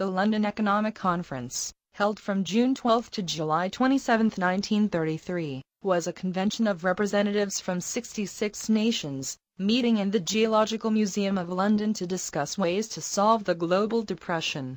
The London Economic Conference, held from June 12 to July 27, 1933, was a convention of representatives from 66 nations, meeting in the Geological Museum of London to discuss ways to solve the global depression.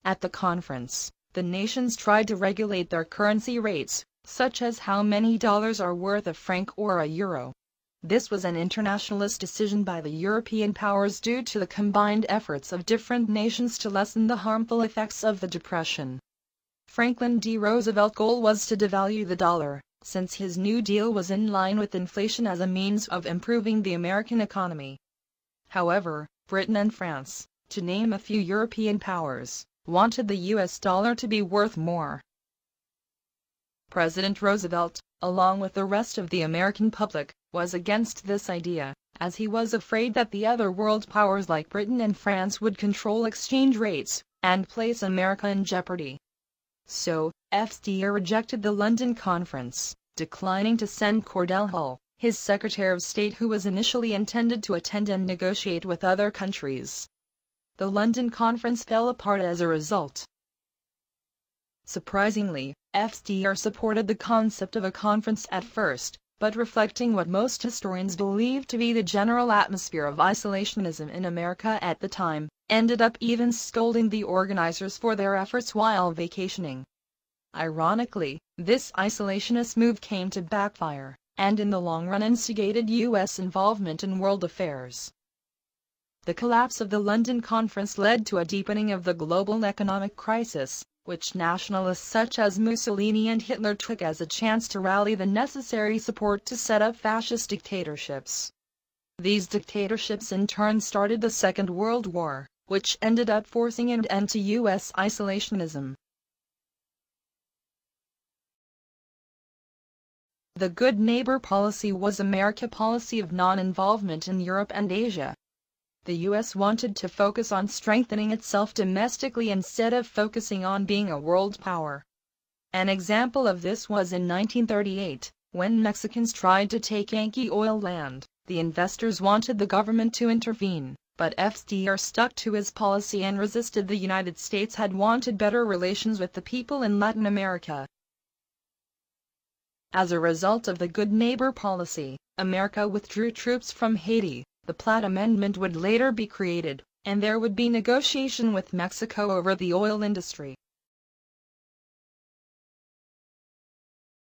At the conference, the nations tried to regulate their currency rates, such as how many dollars are worth a franc or a euro. This was an internationalist decision by the European powers due to the combined efforts of different nations to lessen the harmful effects of the depression. Franklin D. Roosevelt's goal was to devalue the dollar, since his New Deal was in line with inflation as a means of improving the American economy. However, Britain and France, to name a few European powers, wanted the U.S. dollar to be worth more. President Roosevelt, along with the rest of the American public, was against this idea, as he was afraid that the other world powers like Britain and France would control exchange rates and place America in jeopardy. So, FDR rejected the London Conference, declining to send Cordell Hull, his Secretary of State, who was initially intended to attend and negotiate with other countries. The London Conference fell apart as a result. Surprisingly, FDR supported the concept of a conference at first, but reflecting what most historians believe to be the general atmosphere of isolationism in America at the time, ended up even scolding the organizers for their efforts while vacationing. Ironically, this isolationist move came to backfire, and in the long run instigated U.S. involvement in world affairs. The collapse of the London Conference led to a deepening of the global economic crisis, which nationalists such as Mussolini and Hitler took as a chance to rally the necessary support to set up fascist dictatorships. These dictatorships in turn started the Second World War, which ended up forcing an end to U.S. isolationism. The Good Neighbor policy was America's policy of non-involvement in Europe and Asia. The U.S. wanted to focus on strengthening itself domestically instead of focusing on being a world power. An example of this was in 1938, when Mexicans tried to take Yankee oil land. The investors wanted the government to intervene, but FDR stuck to his policy and resisted. The United States had wanted better relations with the people in Latin America. As a result of the Good Neighbor policy, America withdrew troops from Haiti. The Platt Amendment would later be created, and there would be negotiation with Mexico over the oil industry.